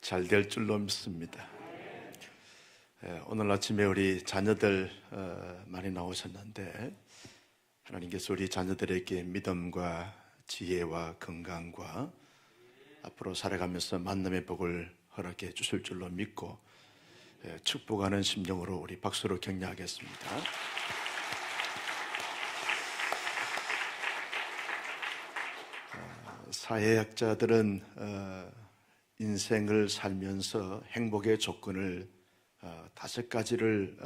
잘 될 줄로 믿습니다. 오늘 아침에 우리 자녀들 많이 나오셨는데, 하나님께서 우리 자녀들에게 믿음과 지혜와 건강과 앞으로 살아가면서 만남의 복을 허락해 주실 줄로 믿고 축복하는 심정으로 우리 박수로 격려하겠습니다. 사회학자들은 인생을 살면서 행복의 조건을 5가지를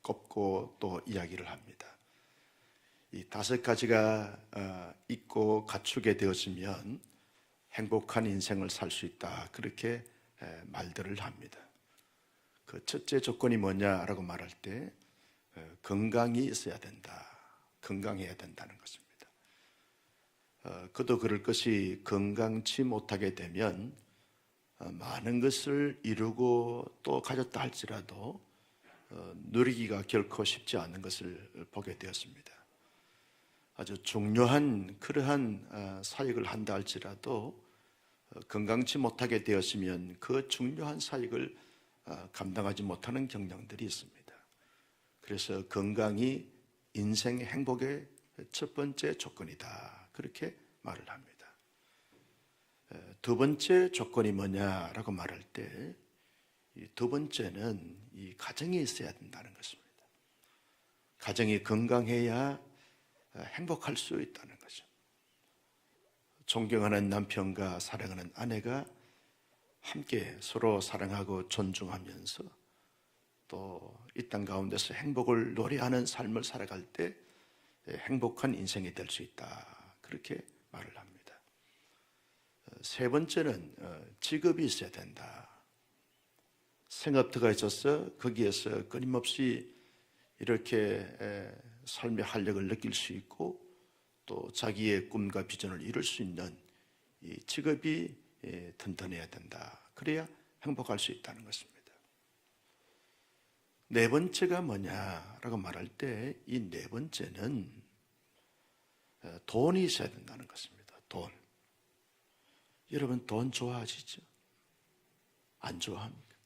꼽고 또 이야기를 합니다. 이 5가지가 있고 갖추게 되어지면 행복한 인생을 살 수 있다, 그렇게 말들을 합니다. 그 첫째 조건이 뭐냐라고 말할 때 건강이 있어야 된다, 건강해야 된다는 것입니다. 그도 그럴 것이 건강치 못하게 되면 많은 것을 이루고 또 가졌다 할지라도 누리기가 결코 쉽지 않은 것을 보게 되었습니다. 아주 중요한 그러한 사역을 한다 할지라도 건강치 못하게 되었으면 그 중요한 사역을 감당하지 못하는 경향들이 있습니다. 그래서 건강이 인생의 행복의 첫 번째 조건이다, 그렇게 말을 합니다. 두 번째 조건이 뭐냐라고 말할 때, 두 번째는 이 가정이 있어야 된다는 것입니다. 가정이 건강해야 행복할 수 있다는 거죠. 존경하는 남편과 사랑하는 아내가 함께 서로 사랑하고 존중하면서 또 이 땅 가운데서 행복을 노래하는 삶을 살아갈 때 행복한 인생이 될 수 있다, 그렇게 말을 합니다. 세 번째는 직업이 있어야 된다. 생업터가 있어서 거기에서 끊임없이 이렇게 삶의 활력을 느낄 수 있고 또 자기의 꿈과 비전을 이룰 수 있는 이 직업이 튼튼해야 된다. 그래야 행복할 수 있다는 것입니다. 네 번째가 뭐냐라고 말할 때, 이 네 번째는 돈이 있어야 된다는 것입니다. 돈. 여러분 돈 좋아하시죠? 안 좋아합니까?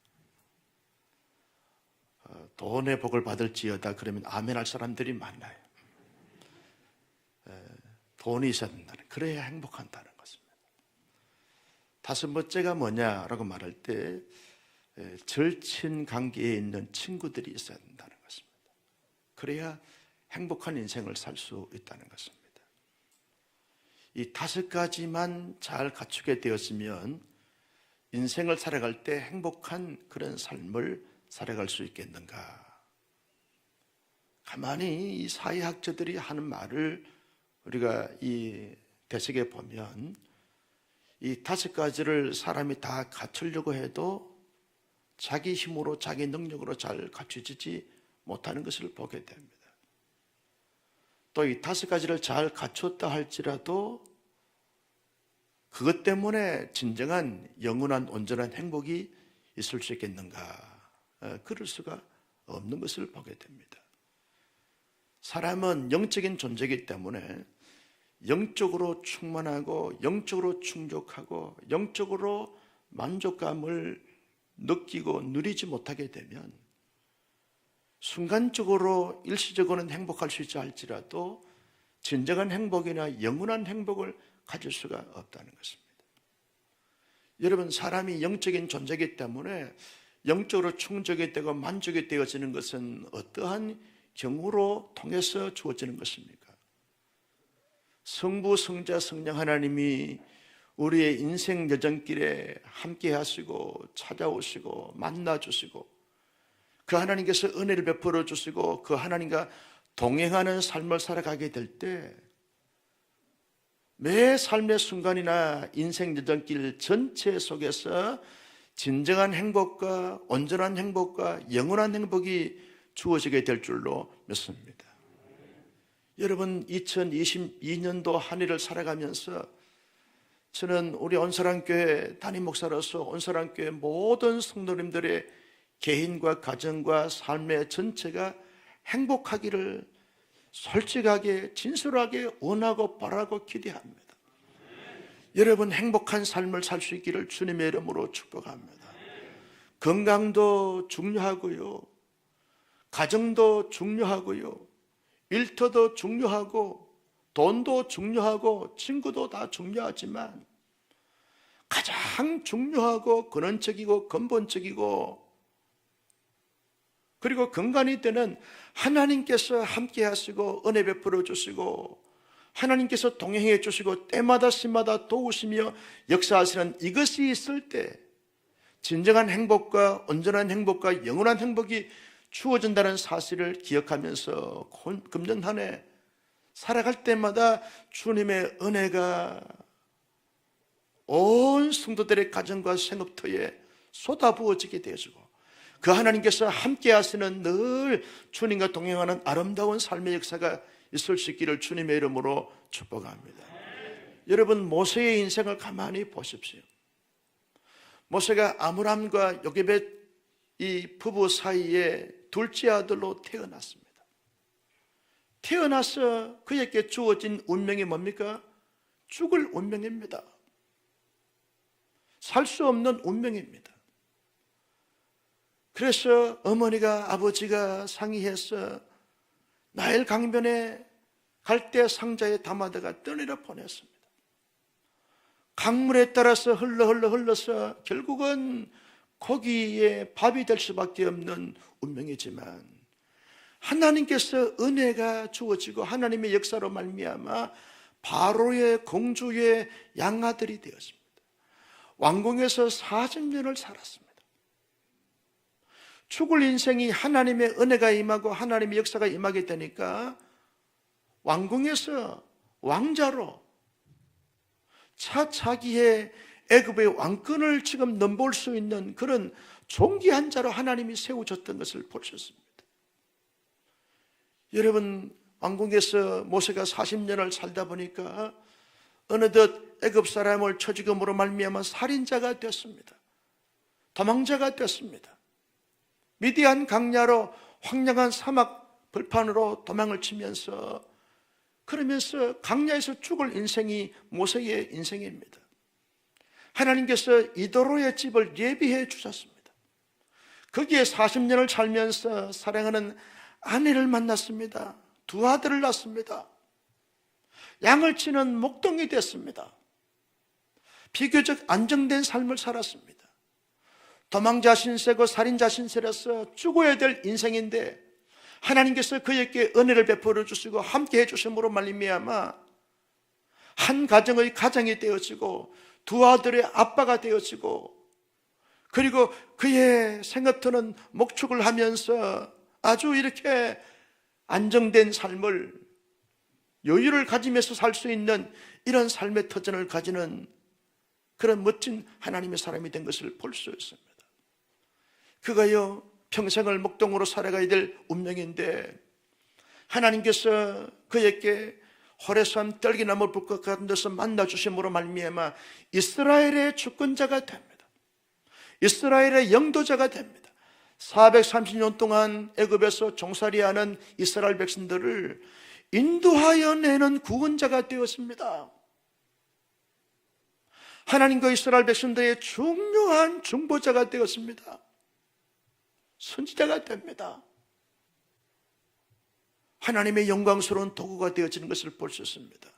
돈의 복을 받을지어다 그러면 아멘 할 사람들이 많아요. 돈이 있어야 된다는, 그래야 행복한다는 것입니다. 다섯 번째가 뭐냐라고 말할 때 절친 관계에 있는 친구들이 있어야 된다는 것입니다. 그래야 행복한 인생을 살 수 있다는 것입니다. 이 5가지만 잘 갖추게 되었으면 인생을 살아갈 때 행복한 그런 삶을 살아갈 수 있겠는가? 가만히 이 사회학자들이 하는 말을 우리가 이 대책에 보면 이 5가지를 사람이 다 갖추려고 해도 자기 힘으로 자기 능력으로 잘 갖추지 못하는 것을 보게 됩니다. 또 이 5가지를 잘 갖췄다 할지라도 그것 때문에 진정한 영원한 온전한 행복이 있을 수 있겠는가? 그럴 수가 없는 것을 보게 됩니다. 사람은 영적인 존재이기 때문에 영적으로 충만하고 영적으로 충족하고 영적으로 만족감을 느끼고 누리지 못하게 되면 순간적으로 일시적으로는 행복할 수 있지 할지라도 진정한 행복이나 영원한 행복을 가질 수가 없다는 것입니다. 여러분, 사람이 영적인 존재이기 때문에 영적으로 충족이 되고 만족이 되어지는 것은 어떠한 경우로 통해서 주어지는 것입니까? 성부, 성자, 성령 하나님이 우리의 인생 여정길에 함께 하시고 찾아오시고 만나주시고 그 하나님께서 은혜를 베풀어 주시고 그 하나님과 동행하는 삶을 살아가게 될 때 매 삶의 순간이나 인생 여정길 전체 속에서 진정한 행복과 온전한 행복과 영원한 행복이 주어지게 될 줄로 믿습니다. 여러분, 2022년도 한 해를 살아가면서 저는 우리 온사랑교회 담임 목사로서 온사랑교회 모든 성도님들의 개인과 가정과 삶의 전체가 행복하기를 솔직하게 진솔하게 원하고 바라고 기대합니다. 여러분 행복한 삶을 살 수 있기를 주님의 이름으로 축복합니다. 건강도 중요하고요, 가정도 중요하고요, 일터도 중요하고, 돈도 중요하고, 친구도 다 중요하지만 가장 중요하고 근원적이고 근본적이고, 그리고 건강이 되는 하나님께서 함께 하시고 은혜 베풀어 주시고 하나님께서 동행해 주시고 때마다 시마다 도우시며 역사하시는 이것이 있을 때 진정한 행복과 온전한 행복과 영원한 행복이 주어진다는 사실을 기억하면서 금년 한 해 살아갈 때마다 주님의 은혜가 온 성도들의 가정과 생업터에 쏟아부어지게 되어지고 그 하나님께서 함께 하시는 늘 주님과 동행하는 아름다운 삶의 역사가 있을 수 있기를 주님의 이름으로 축복합니다. 여러분, 모세의 인생을 가만히 보십시오. 모세가 아므람과 요게벳 이 부부 사이에 둘째 아들로 태어났습니다. 태어나서 그에게 주어진 운명이 뭡니까? 죽을 운명입니다. 살 수 없는 운명입니다. 그래서 어머니가 아버지가 상의해서 나일 강변에 갈대 상자에 담아다가 떠내려 보냈습니다. 강물에 따라서 흘러서 결국은 고기에 밥이 될 수밖에 없는 운명이지만 하나님께서 은혜가 주어지고 하나님의 역사로 말미암아 바로의 공주의 양아들이 되었습니다. 왕궁에서 40년을 살았습니다. 죽을 인생이 하나님의 은혜가 임하고 하나님의 역사가 임하게 되니까 왕궁에서 왕자로 차차기의 애굽의 왕권을 지금 넘볼 수 있는 그런 존귀한 자로 하나님이 세우셨던 것을 보셨습니다. 여러분, 왕궁에서 모세가 40년을 살다 보니까 어느덧 애굽 사람을 쳐죽음으로 말미암아 살인자가 됐습니다. 도망자가 됐습니다. 미디안 강야로 황량한 사막 벌판으로 도망을 치면서 그러면서 강야에서 죽을 인생이 모세의 인생입니다. 하나님께서 이도로의 집을 예비해 주셨습니다. 거기에 40년을 살면서 사랑하는 아내를 만났습니다. 두 아들을 낳습니다. 양을 치는 목동이 됐습니다. 비교적 안정된 삶을 살았습니다. 도망자 신세고 살인자 신세라서 죽어야 될 인생인데 하나님께서 그에게 은혜를 베풀어 주시고 함께 해주심으로 말미암아 한 가정의 가장이 되어지고 두 아들의 아빠가 되어지고 그리고 그의 생업터는 목축을 하면서 아주 이렇게 안정된 삶을 여유를 가지면서 살 수 있는 이런 삶의 터전을 가지는 그런 멋진 하나님의 사람이 된 것을 볼 수 있습니다. 그가요 평생을 목동으로 살아가야 될 운명인데 하나님께서 그에게 호레산 떨기나무 불꽃 같은 데서 만나주심으로 말미암아 이스라엘의 주권자가 됩니다. 이스라엘의 영도자가 됩니다. 430년 동안 애굽에서 종살이하는 이스라엘 백성들을 인도하여 내는 구원자가 되었습니다. 하나님과 이스라엘 백성들의 중요한 중보자가 되었습니다. 선지자가 됩니다. 하나님의 영광스러운 도구가 되어지는 것을 볼 수 있습니다.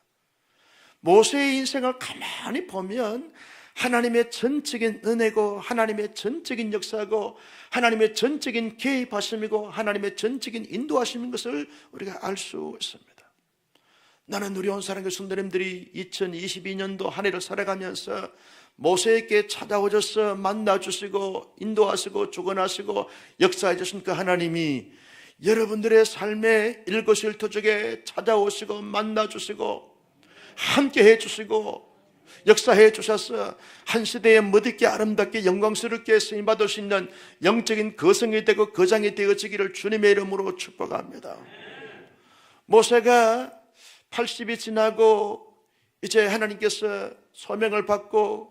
모세의 인생을 가만히 보면 하나님의 전적인 은혜고 하나님의 전적인 역사고 하나님의 전적인 개입하심이고 하나님의 전적인 인도하심인 것을 우리가 알 수 있습니다. 나는 우리 온사랑교회 성도님들이 2022년도 한 해를 살아가면서 모세에게 찾아오셔서 만나주시고 인도하시고 주권하시고 역사해 주신 그 하나님이 여러분들의 삶의 일거수일투족에 찾아오시고 만나주시고 함께해 주시고 역사해 주셔서 한 시대에 멋있게 아름답게 영광스럽게 쓰임받을 수 있는 영적인 거성이 되고 거장이 되어지기를 주님의 이름으로 축복합니다. 모세가 80이 지나고 이제 하나님께서 소명을 받고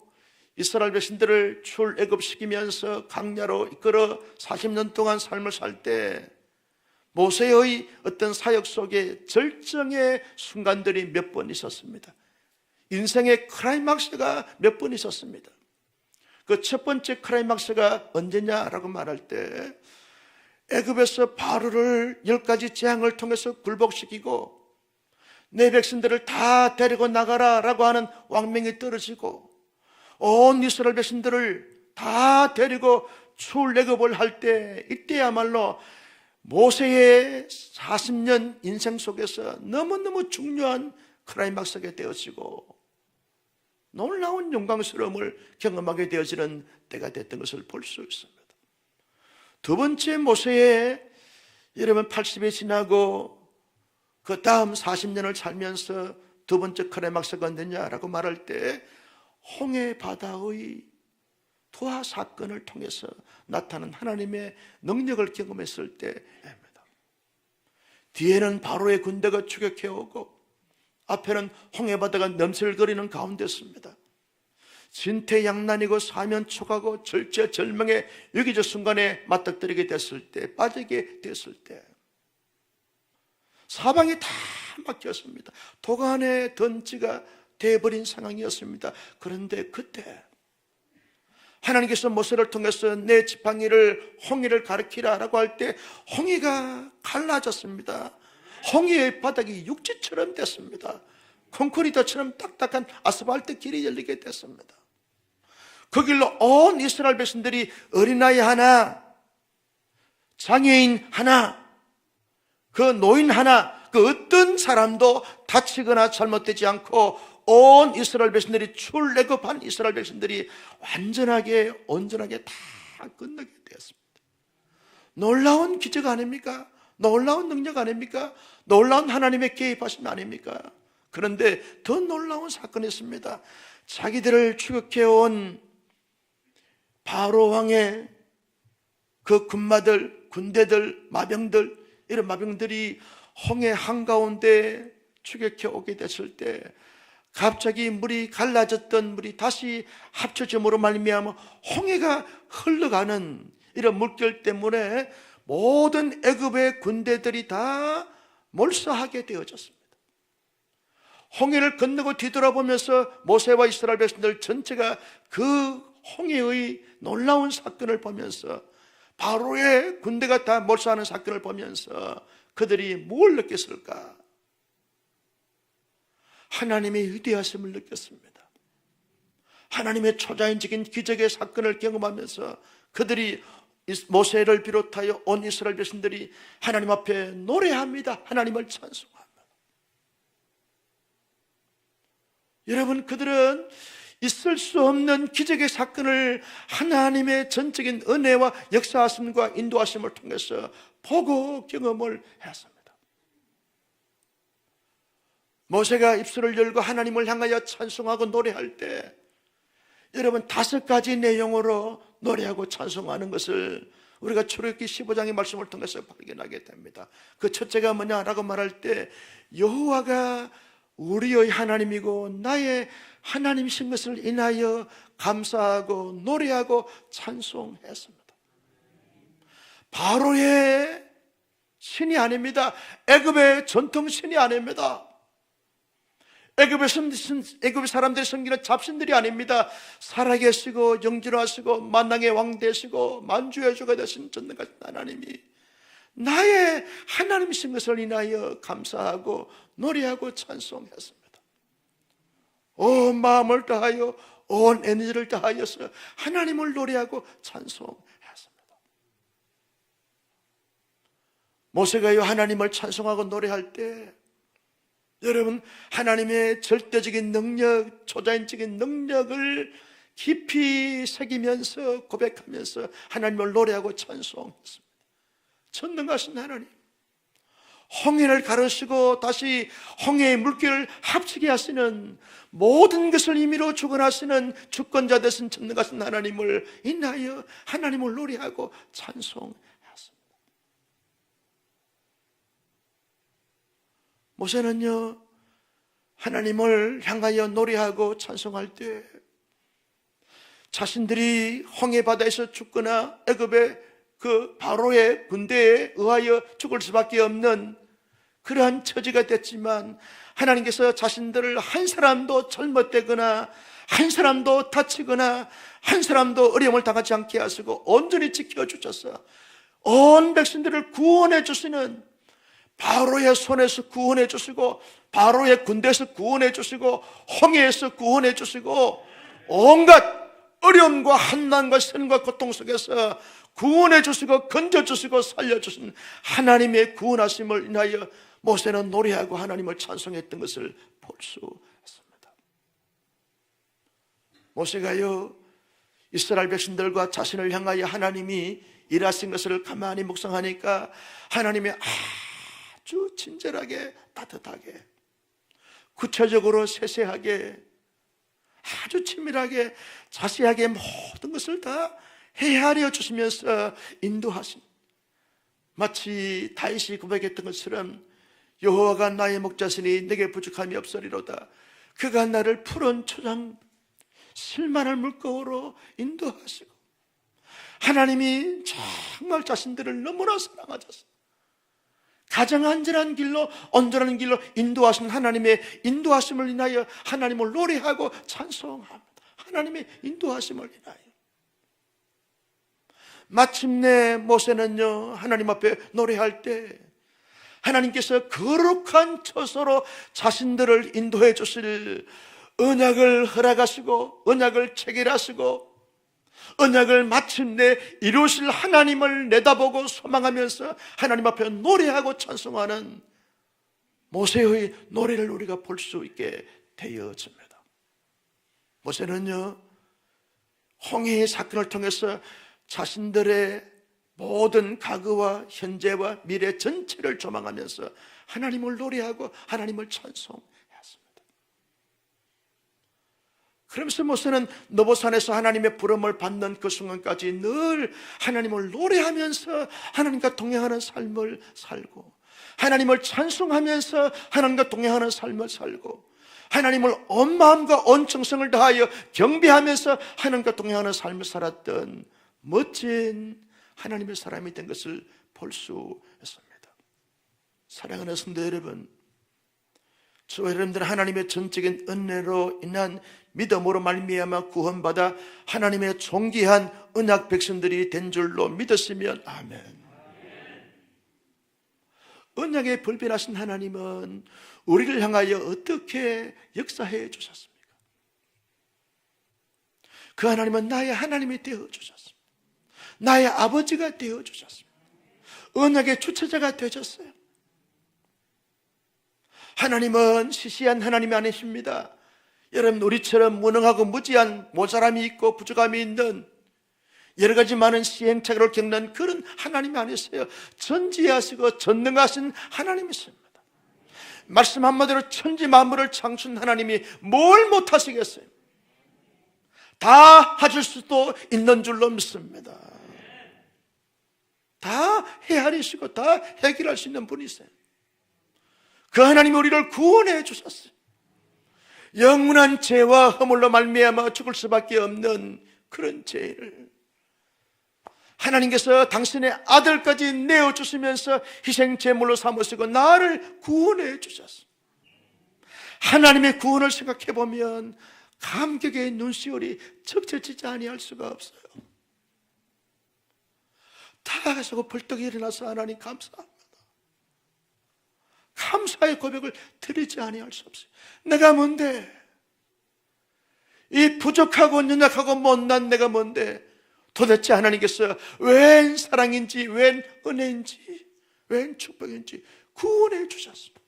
이스라엘 백성들을 출애굽시키면서 강야로 이끌어 40년 동안 삶을 살 때 모세의 어떤 사역 속에 절정의 순간들이 몇 번 있었습니다. 인생의 클라이막스가 몇 번 있었습니다. 그 첫 번째 클라이막스가 언제냐라고 말할 때 애굽에서 바로를 10가지 재앙을 통해서 굴복시키고 내 백성들을 다 데리고 나가라라고 하는 왕명이 떨어지고 온 이스라엘 백성들을 다 데리고 출애굽을 할 때, 이때야말로 모세의 40년 인생 속에서 너무너무 중요한 클라이막스가 되어지고 놀라운 영광스러움을 경험하게 되어지는 때가 됐던 것을 볼 수 있습니다. 두 번째 모세의 여러분 80이 지나고 그 다음 40년을 살면서 두 번째 클라이막스가 언제냐라고 말할 때 홍해 바다의 투하 사건을 통해서 나타난 하나님의 능력을 경험했을 때입니다. 뒤에는 바로의 군대가 추격해오고 앞에는 홍해 바다가 넘실거리는 가운데였습니다. 진퇴양난이고 사면초가고 절체절명의 위기적 순간에 맞닥뜨리게 됐을 때, 빠지게 됐을 때 사방이 다 막혔습니다. 도간의 던지가 돼버린 상황이었습니다. 그런데 그때 하나님께서 모세를 통해서 내 지팡이를 홍해를 가리키라라고 할 때 홍해가 갈라졌습니다. 홍해의 바닥이 육지처럼 됐습니다. 콘크리트처럼 딱딱한 아스팔트 길이 열리게 됐습니다. 그 길로 온 이스라엘 백성들이 어린아이 하나, 장애인 하나, 그 노인 하나, 그 어떤 사람도 다치거나 잘못되지 않고 온 이스라엘 백성들이 출애굽한 이스라엘 백성들이 완전하게 온전하게 다 건너게 되었습니다. 놀라운 기적 아닙니까? 놀라운 능력 아닙니까? 놀라운 하나님의 개입하심 아닙니까? 그런데 더 놀라운 사건이 있습니다. 자기들을 추격해온 바로 왕의 그 군마들, 군대들, 마병들, 이런 마병들이 홍해 한가운데 추격해 오게 됐을 때 갑자기 물이 갈라졌던 물이 다시 합쳐짐으로 말미암아 홍해가 흘러가는 이런 물결 때문에 모든 애굽의 군대들이 다 몰사하게 되어졌습니다. 홍해를 건너고 뒤돌아보면서 모세와 이스라엘 백성들 전체가 그 홍해의 놀라운 사건을 보면서 바로의 군대가 다 몰사하는 사건을 보면서 그들이 뭘 느꼈을까? 하나님의 위대하심을 느꼈습니다. 하나님의 초자연적인 기적의 사건을 경험하면서 그들이 모세를 비롯하여 온 이스라엘 백성들이 하나님 앞에 노래합니다. 하나님을 찬송합니다. 여러분, 그들은 있을 수 없는 기적의 사건을 하나님의 전적인 은혜와 역사하심과 인도하심을 통해서 보고 경험을 했습니다. 모세가 입술을 열고 하나님을 향하여 찬송하고 노래할 때 여러분 5가지 내용으로 노래하고 찬송하는 것을 우리가 출애굽기 15장의 말씀을 통해서 발견하게 됩니다. 그 첫째가 뭐냐라고 말할 때 여호와가 우리의 하나님이고 나의 하나님이신 것을 인하여 감사하고 노래하고 찬송했습니다. 바로의 신이 아닙니다. 애굽의 전통 신이 아닙니다. 애굽의 사람들이 섬기는 잡신들이 아닙니다. 살아계시고 영존하시고 만왕의 왕 되시고 만주의 주가 되신 전능하신 하나님이 나의 하나님이신 것을 인하여 감사하고 노래하고 찬송했습니다. 온 마음을 다하여 온 에너지를 다하여서 하나님을 노래하고 찬송했습니다. 모세가 하나님을 찬송하고 노래할 때 여러분 하나님의 절대적인 능력, 초자연적인 능력을 깊이 새기면서 고백하면서 하나님을 노래하고 찬송했습니다. 전능하신 하나님, 홍해를 가르시고 다시 홍해의 물결을 합치게 하시는 모든 것을 임의로 주관하시는 주권자 되신 전능하신 하나님을 인하여 하나님을 노래하고 찬송했습니다. 모세는요 하나님을 향하여 노래하고 찬송할 때 자신들이 홍해 바다에서 죽거나 애굽의 그 바로의 군대에 의하여 죽을 수밖에 없는 그러한 처지가 됐지만 하나님께서 자신들을 한 사람도 잘못되거나 한 사람도 다치거나 한 사람도 어려움을 당하지 않게 하시고 온전히 지켜주셔서 온 백성들을 구원해 주시는, 바로의 손에서 구원해 주시고 바로의 군대에서 구원해 주시고 홍해에서 구원해 주시고 온갖 어려움과 환난과 시련과 고통 속에서 구원해 주시고 건져 주시고 살려 주신 하나님의 구원하심을 인하여 모세는 노래하고 하나님을 찬송했던 것을 볼 수 있습니다. 모세가요, 이스라엘 백성들과 자신을 향하여 하나님이 일하신 것을 가만히 묵상하니까 하나님이 아주 친절하게, 따뜻하게, 구체적으로 세세하게, 아주 친밀하게, 자세하게 모든 것을 다 헤아려 주시면서 인도하신, 마치 다윗이 고백했던 것처럼 여호와가 나의 목자시니 내게 부족함이 없으리로다. 그가 나를 푸른 초장 실만한 물가로 인도하시고, 하나님이 정말 자신들을 너무나 사랑하셔서 가장 안전한 길로, 온전한 길로 인도하신 하나님의 인도하심을 인하여 하나님을 노래하고 찬송합니다. 하나님의 인도하심을 인하여 마침내 모세는요, 하나님 앞에 노래할 때 하나님께서 거룩한 처소로 자신들을 인도해 주실 언약을 허락하시고 언약을 체결하시고 언약을 마침내 이루실 하나님을 내다보고 소망하면서 하나님 앞에 노래하고 찬송하는 모세의 노래를 우리가 볼 수 있게 되어집니다. 모세는요, 홍해의 사건을 통해서 자신들의 모든 과거와 현재와 미래 전체를 조망하면서 하나님을 노래하고 하나님을 찬송했습니다. 그러면서 모세는 느보산에서 하나님의 부름을 받는 그 순간까지 늘 하나님을 노래하면서 하나님과 동행하는 삶을 살고, 하나님을 찬송하면서 하나님과 동행하는 삶을 살고, 하나님을 온 마음과 온 정성을 다하여 경배하면서 하나님과 동행하는 삶을 살았던 멋진 하나님의 사람이 된 것을 볼 수 있습니다. 사랑하는 성도 여러분, 저와 여러분들은 하나님의 전적인 은혜로 인한 믿음으로 말미암아 구원받아 하나님의 존귀한 언약 백성들이 된 줄로 믿었으면 아멘. 언약에 불변하신 하나님은 우리를 향하여 어떻게 역사해 주셨습니까? 그 하나님은 나의 하나님이 되어 주셨습니다. 나의 아버지가 되어 주셨습니다. 언약의 주체자가 되셨어요. 하나님은 시시한 하나님이 아니십니다. 여러분, 우리처럼 무능하고 무지한 모자람이 있고 부족함이 있는 여러 가지 많은 시행착오를 겪는 그런 하나님이 아니세요. 전지하시고 전능하신 하나님이십니다. 말씀 한마디로 천지 만물을 창조한 하나님이 뭘 못하시겠어요? 다 하실 수도 있는 줄로 믿습니다. 다 헤아리시고 다 해결할 수 있는 분이세요. 그 하나님이 우리를 구원해 주셨어요. 영원한 죄와 허물로 말미암아 죽을 수밖에 없는 그런 죄를 하나님께서 당신의 아들까지 내어주시면서 희생제물로 삼으시고 나를 구원해 주셨어요. 하나님의 구원을 생각해보면 감격의 눈시울이 적절치지 아니할 수가 없어요. 다가서고 벌떡 일어나서 하나님 감사합니다. 감사의 고백을 드리지 아니할 수 없어요. 내가 뭔데? 이 부족하고 연약하고 못난 내가 뭔데? 도대체 하나님께서 웬 사랑인지, 웬 은혜인지, 웬 축복인지 구원해 주셨습니다.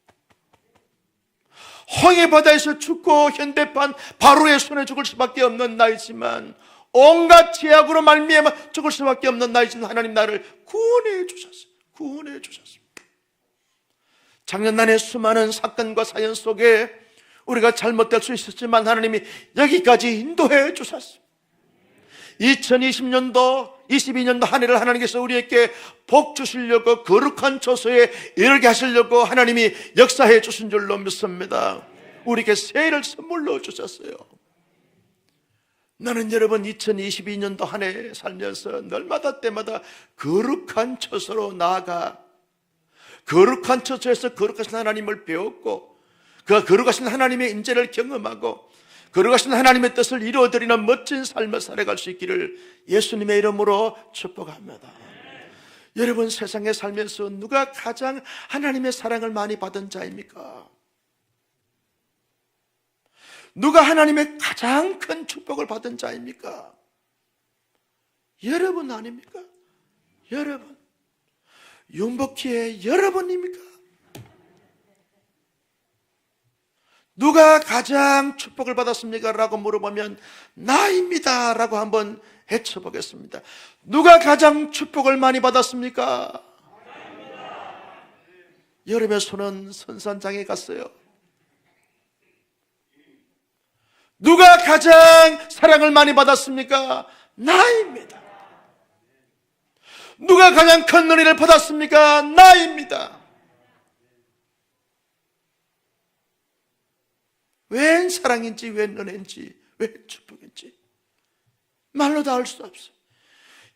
홍해 바다에서 죽고 현대판 바로의 손에 죽을 수밖에 없는 나이지만, 온갖 죄악으로 말미암아 죽을 수밖에 없는 나이지만 하나님 나를 구원해 주셨어요. 구원해 주셨습니다. 작년날의 수많은 사건과 사연 속에 우리가 잘못될 수 있었지만 하나님이 여기까지 인도해 주셨습니다. 2020년도 22년도 한 해를 하나님께서 우리에게 복 주시려고 거룩한 처소에 이르게 하시려고 하나님이 역사해 주신 줄로 믿습니다. 우리에게 새해를 선물로 주셨어요. 나는 여러분 2022년도 한 해 살면서 날마다 때마다 거룩한 처소로 나아가 거룩한 처소에서 거룩하신 하나님을 배웠고 그 거룩하신 하나님의 임재를 경험하고 거룩하신 하나님의 뜻을 이루어드리는 멋진 삶을 살아갈 수 있기를 예수님의 이름으로 축복합니다. 여러분, 세상에 살면서 누가 가장 하나님의 사랑을 많이 받은 자입니까? 누가 하나님의 가장 큰 축복을 받은 자입니까? 여러분 아닙니까? 여러분. 윤복희의 여러분입니까? 누가 가장 축복을 받았습니까? 라고 물어보면 나입니다 라고 한번 해쳐보겠습니다. 누가 가장 축복을 많이 받았습니까? 여러분의 손은 선산장에 갔어요. 누가 가장 사랑을 많이 받았습니까? 나입니다. 누가 가장 큰 은혜를 받았습니까? 나입니다. 웬 사랑인지, 웬 은혜인지, 웬 축복인지 말로 다 알 수 없어요.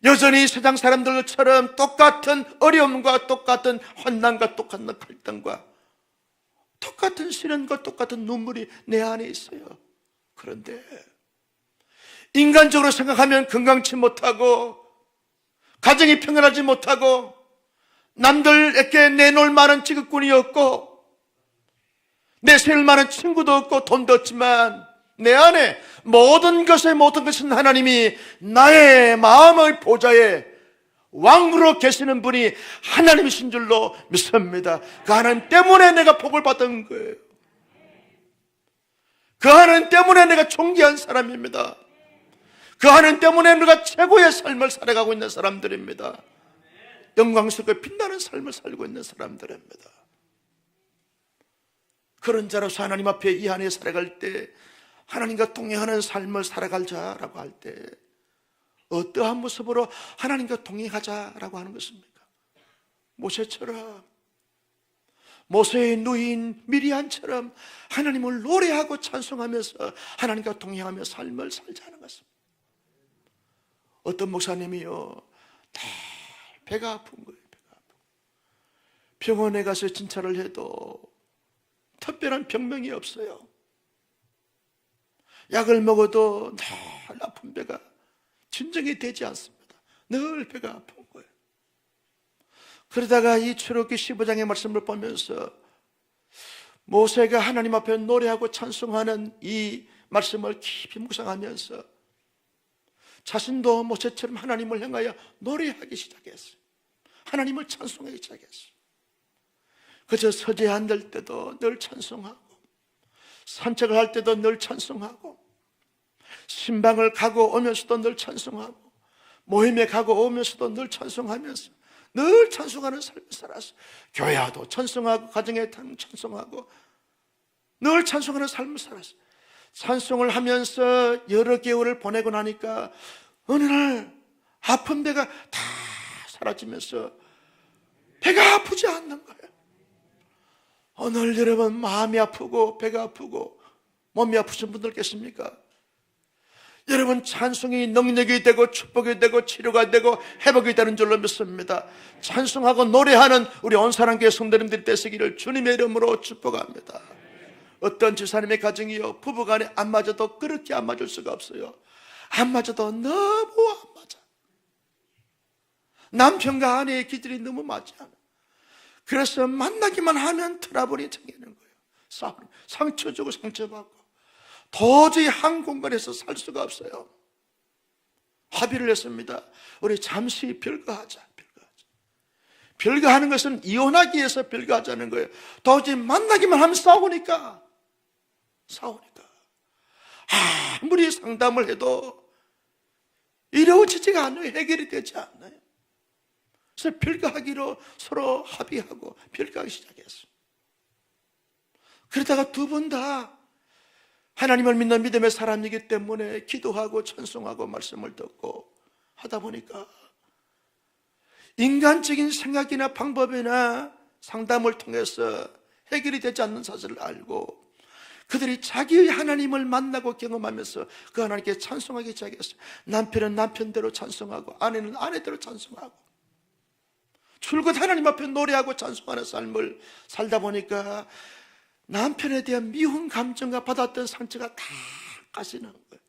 여전히 세상 사람들처럼 똑같은 어려움과 똑같은 환난과 똑같은 갈등과 똑같은 시련과 똑같은 눈물이 내 안에 있어요. 그런데 인간적으로 생각하면 건강치 못하고 가정이 평안하지 못하고 남들에게 내놓을 만한 직업군이 없고 내세울 만한 친구도 없고 돈도 없지만 내 안에 모든 것은 하나님이 나의 마음의 보좌에 왕으로 계시는 분이 하나님이신 줄로 믿습니다. 그 하나님 때문에 내가 복을 받은 거예요. 그 하나님 때문에 내가 존귀한 사람입니다. 그 하나님 때문에 내가 최고의 삶을 살아가고 있는 사람들입니다. 영광스럽고 빛나는 삶을 살고 있는 사람들입니다. 그런 자로서 하나님 앞에 이 안에 살아갈 때 하나님과 동행하는 삶을 살아갈 자라고 할 때 어떠한 모습으로 하나님과 동행하자라고 하는 것입니까? 모세처럼, 모세의 누이인 미리암처럼 하나님을 노래하고 찬송하면서 하나님과 동행하며 삶을 살자는 것입니다. 어떤 목사님이요, 늘 배가 아픈 거예요. 배가 아픈. 병원에 가서 진찰을 해도 특별한 병명이 없어요. 약을 먹어도 늘 아픈 배가 진정이 되지 않습니다. 늘 배가 아픈 거예요. 그러다가 이 출애굽기 15장의 말씀을 보면서 모세가 하나님 앞에 노래하고 찬송하는 이 말씀을 깊이 묵상하면서 자신도 모세처럼 하나님을 향하여 노래하기 시작했어요. 하나님을 찬송하기 시작했어요. 그저 서재 앉을 때도 늘 찬송하고 산책을 할 때도 늘 찬송하고 신방을 가고 오면서도 늘 찬송하고 모임에 가고 오면서도 늘 찬송하면서 늘 찬송하는 삶을 살았어요. 교회와도 찬송하고 가정에 찬송하고 늘 찬송하는 삶을 살았어요. 찬송을 하면서 여러 개월을 보내고 나니까 어느 날 아픈 배가 다 사라지면서 배가 아프지 않는 거예요. 오늘 여러분 마음이 아프고 배가 아프고 몸이 아프신 분들 계십니까? 여러분 찬송이 능력이 되고 축복이 되고 치료가 되고 회복이 되는 줄로 믿습니다. 찬송하고 노래하는 우리 온사랑교회 성도님들이 되시기를 주님의 이름으로 축복합니다. 어떤 집사님의 가정이요, 부부간에 안 맞아도 그렇게 안 맞을 수가 없어요. 안 맞아도 너무 안 맞아. 남편과 아내의 기질이 너무 맞지 않아. 그래서 만나기만 하면 트러블이 생기는 거예요. 싸움, 상처 주고 상처받고 도저히 한 공간에서 살 수가 없어요. 합의를 했습니다. 우리 잠시 별거하자. 별거하는 것은 이혼하기 위해서 별거하자는 거예요. 도저히 만나기만 하면 싸우니까 아무리 상담을 해도 이루어지지가 않아요. 해결이 되지 않아요. 그래서 별거하기로 서로 합의하고 별거하기 시작했어요. 그러다가 두 분 다 하나님을 믿는 믿음의 사람이기 때문에 기도하고 찬송하고 말씀을 듣고 하다 보니까 인간적인 생각이나 방법이나 상담을 통해서 해결이 되지 않는 사실을 알고 그들이 자기의 하나님을 만나고 경험하면서 그 하나님께 찬송하기 시작했어요. 남편은 남편대로 찬송하고 아내는 아내대로 찬송하고 줄곧 하나님 앞에 노래하고 찬송하는 삶을 살다 보니까 남편에 대한 미운 감정과 받았던 상처가 다 가시는 거예요.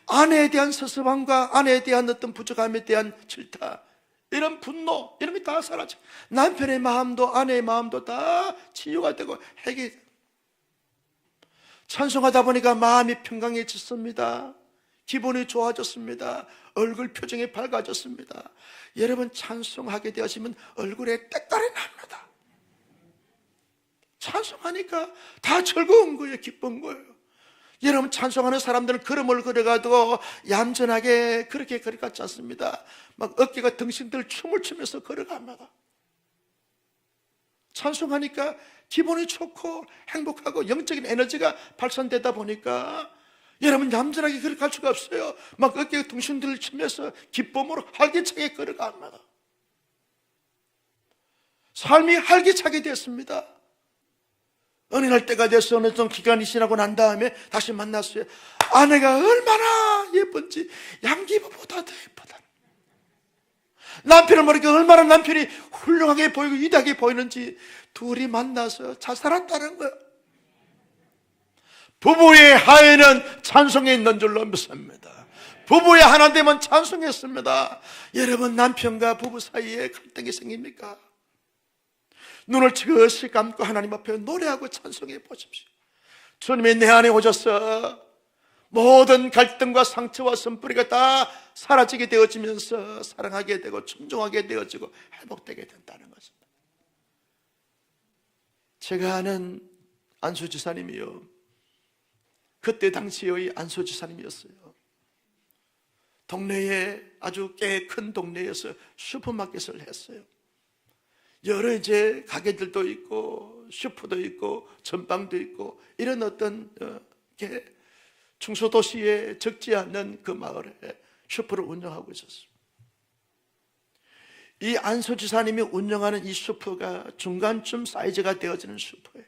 아내에 대한 서스함과 아내에 대한 어떤 부족함에 대한 질타, 이런 분노, 이런 게 다 사라져. 남편의 마음도 아내의 마음도 다 치유가 되고 해결. 찬송하다 보니까 마음이 평강해졌습니다. 기분이 좋아졌습니다. 얼굴 표정이 밝아졌습니다. 여러분, 찬송하게 되시면 얼굴에 때깔이 납니다. 찬송하니까 다 즐거운 거예요. 기쁜 거예요. 여러분, 찬송하는 사람들은 걸음을 걸어가도 얌전하게 그렇게 걸어가지 않습니다. 막 어깨가 덩신들 춤을 추면서 걸어갑니다. 찬송하니까 기분이 좋고 행복하고 영적인 에너지가 발산되다 보니까 여러분, 얌전하게 걸어갈 수가 없어요. 막 어깨가 덩신들 추면서 기쁨으로 활기차게 걸어갑니다. 삶이 활기차게 됐습니다. 어느 날 때가 돼서 어느 좀 기간이 지나고 난 다음에 다시 만났어요. 아내가 얼마나 예쁜지 양기부보다 더 예쁘다. 남편을 보니까 얼마나 남편이 훌륭하게 보이고 위대하게 보이는지 둘이 만나서 잘 살았다는 거예요. 부부의 하에는 찬송이 있는 줄로 믿습니다. 부부의 하나 되면 찬송했습니다. 여러분, 남편과 부부 사이에 갈등이 생깁니까? 눈을 지그시 감고 하나님 앞에 노래하고 찬송해 보십시오. 주님이 내 안에 오셔서 모든 갈등과 상처와 선뿌리가 다 사라지게 되어지면서 사랑하게 되고 존중하게 되어지고 회복되게 된다는 것입니다. 제가 아는 안수 지사님이요, 그때 당시의 안수 지사님이었어요. 동네에 아주 꽤 큰 동네에서 슈퍼마켓을 했어요. 여러 이제 가게들도 있고 슈퍼도 있고 전방도 있고 이런 어떤 중소도시에 적지 않는 그 마을에 슈퍼를 운영하고 있었어요. 이 안수 지사님이 운영하는 이 슈퍼가 중간쯤 사이즈가 되어지는 슈퍼예요.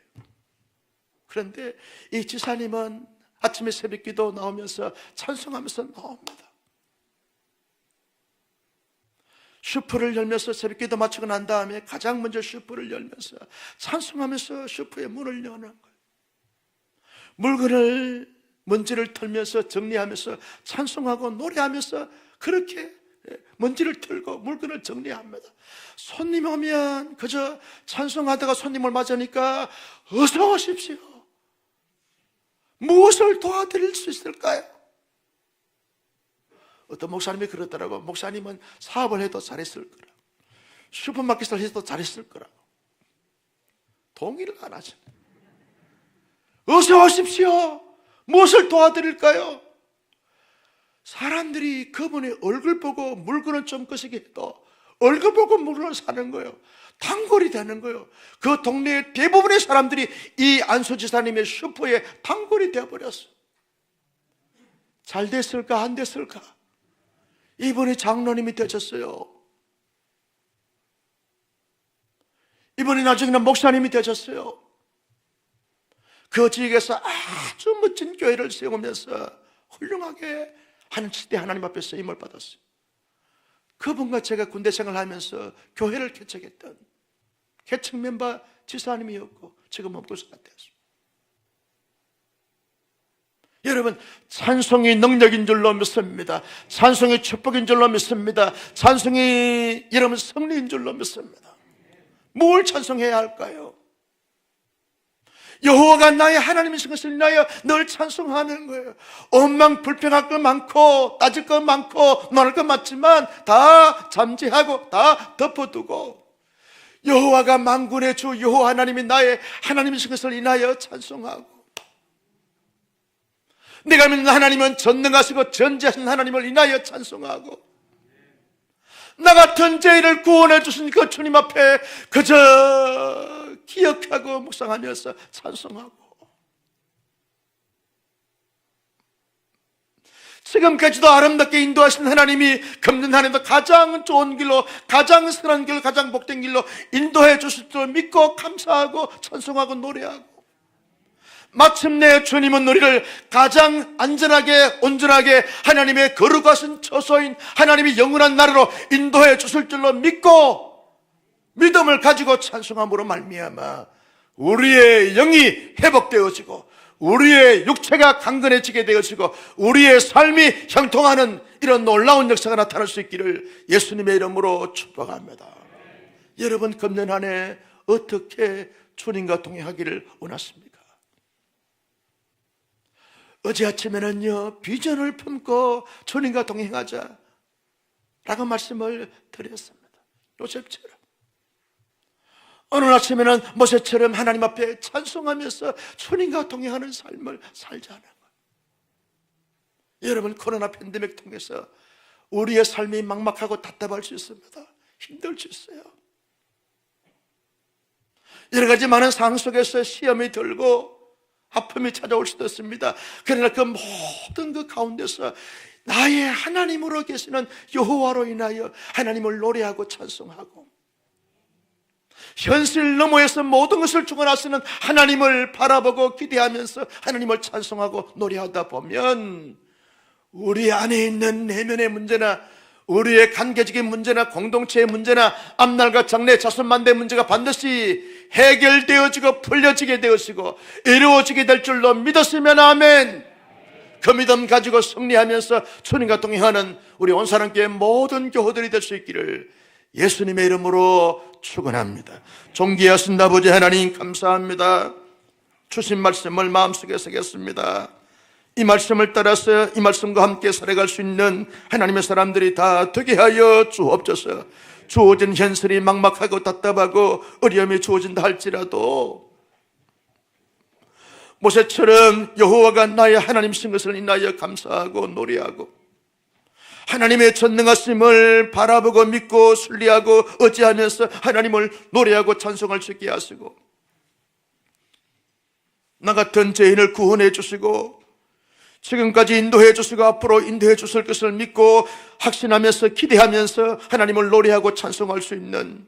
그런데 이 지사님은 아침에 새벽기도 나오면서 찬송하면서 나옵니다. 슈퍼를 열면서 새벽기도 마치고 난 다음에 가장 먼저 슈퍼를 열면서 찬송하면서 슈퍼의 문을 여는 거예요. 물건을 먼지를 털면서 정리하면서 찬송하고 노래하면서 그렇게 먼지를 털고 물건을 정리합니다. 손님 오면 그저 찬송하다가 손님을 맞으니까 어서 오십시오. 무엇을 도와드릴 수 있을까요? 어떤 목사님이 그러더라고. 목사님은 사업을 해도 잘했을 거라고, 슈퍼마켓을 해도 잘했을 거라고. 동의를 안 하죠. 어서 오십시오. 무엇을 도와드릴까요? 사람들이 그분의 얼굴 보고 물건을 좀 거시게 해도 얼굴 보고 물건을 사는 거예요. 단골이 되는 거예요. 그 동네의 대부분의 사람들이 이 안수 지사님의 슈퍼에 단골이 되어버렸어요. 잘 됐을까 안 됐을까? 이번에 장로님이 되셨어요. 이번에 나중에는 목사님이 되셨어요. 그 지역에서 아주 멋진 교회를 세우면서 훌륭하게 하는 시대 하나님 앞에 쓰임을 받았어요. 그분과 제가 군대 생활하면서 교회를 개척했던 개척 멤버 지사님이었고 지금 업구사가 되었습니다. 여러분, 찬송이 능력인 줄로 믿습니다. 찬송이 축복인 줄로 믿습니다. 찬송이 여러분 승리인 줄로 믿습니다. 뭘 찬송해야 할까요? 여호와가 나의 하나님이신 것을 인하여 늘 찬송하는 거예요. 엉망 불평할 것 많고 따질 것 많고 논할 것 많지만 다 잠재하고 다 덮어두고 여호와가 만군의 주 여호와 하나님이 나의 하나님이신 것을 인하여 찬송하고, 내가 믿는 하나님은 전능하시고 전지하신 하나님을 인하여 찬송하고, 나 같은 죄인을 구원해 주신 그 주님 앞에 그저 기억하고 묵상하면서 찬송하고, 지금까지도 아름답게 인도하신 하나님이 금년 한 해도 가장 좋은 길로, 가장 선한 길, 가장 복된 길로 인도해 주실 줄 믿고 감사하고 찬송하고 노래하고, 마침내 주님은 우리를 가장 안전하게 온전하게 하나님의 거룩하신 처소인 하나님의 영원한 나라로 인도해 주실 줄로 믿고 믿음을 가지고 찬송함으로 말미암아 우리의 영이 회복되어지고 우리의 육체가 강건해지게 되어지고 우리의 삶이 형통하는 이런 놀라운 역사가 나타날 수 있기를 예수님의 이름으로 축복합니다. 여러분, 금년 한 해 어떻게 주님과 동행하기를 원하십니까? 어제 아침에는요, 비전을 품고 주님과 동행하자 라고 말씀을 드렸습니다. 요셉처럼. 오늘 아침에는 모세처럼 하나님 앞에 찬송하면서 주님과 동행하는 삶을 살자는 거예요. 여러분, 코로나 팬데믹 통해서 우리의 삶이 막막하고 답답할 수 있습니다. 힘들 수 있어요. 여러 가지 많은 상황 속에서 시험이 들고 아픔이 찾아올 수도 있습니다. 그러나 그 모든 그 가운데서 나의 하나님으로 계시는 여호와로 인하여 하나님을 노래하고 찬송하고 현실 너머에서 모든 것을 주관하시는 하나님을 바라보고 기대하면서 하나님을 찬송하고 노래하다 보면 우리 안에 있는 내면의 문제나 우리의 관계적인 문제나 공동체의 문제나 앞날과 장래 자손만대 문제가 반드시 해결되어지고 풀려지게 되어지고 이루어지게 될 줄로 믿었으면 아멘. 그 믿음 가지고 승리하면서 주님과 동행하는 우리 온 사람께 모든 교우들이 될 수 있기를 예수님의 이름으로 축원합니다. 존귀하신 아버지 하나님, 감사합니다. 주신 말씀을 마음속에 새겼습니다. 이 말씀을 따라서 이 말씀과 함께 살아갈 수 있는 하나님의 사람들이 다 되게 하여 주옵소서. 주어진 현실이 막막하고 답답하고 어려움이 주어진다 할지라도 모세처럼 여호와가 나의 하나님이신 것을 인하여 감사하고 노래하고 하나님의 전능하심을 바라보고 믿고 순리하고 의지하면서 하나님을 노래하고 찬송할 수 있게 하시고 나 같은 죄인을 구원해 주시고 지금까지 인도해 주시고 앞으로 인도해 주실 것을 믿고 확신하면서 기대하면서 하나님을 노래하고 찬송할 수 있는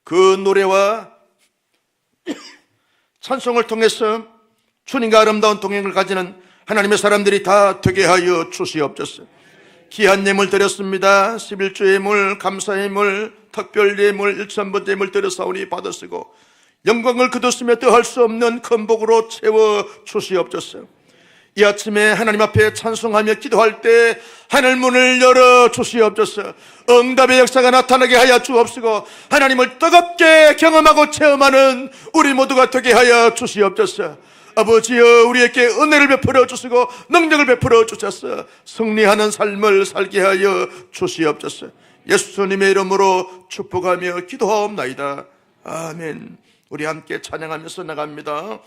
그 노래와 찬송을 통해서 주님과 아름다운 동행을 가지는 하나님의 사람들이 다 되게 하여 주시옵소서. 귀한 예물 드렸습니다. 11조 예물, 감사 예물, 특별 예물, 일천번째 예물 드렸사오니 받으시고 영광을 거두시며 더할 수 없는 큰 복으로 채워 주시옵소서. 이 아침에 하나님 앞에 찬송하며 기도할 때 하늘 문을 열어 주시옵소서. 응답의 역사가 나타나게 하여 주옵시고 하나님을 뜨겁게 경험하고 체험하는 우리 모두가 되게 하여 주시옵소서. 아버지여, 우리에게 은혜를 베풀어 주시고 능력을 베풀어 주셔서 승리하는 삶을 살게 하여 주시옵소서. 예수님의 이름으로 축복하며 기도하옵나이다. 아멘. 우리 함께 찬양하면서 나갑니다.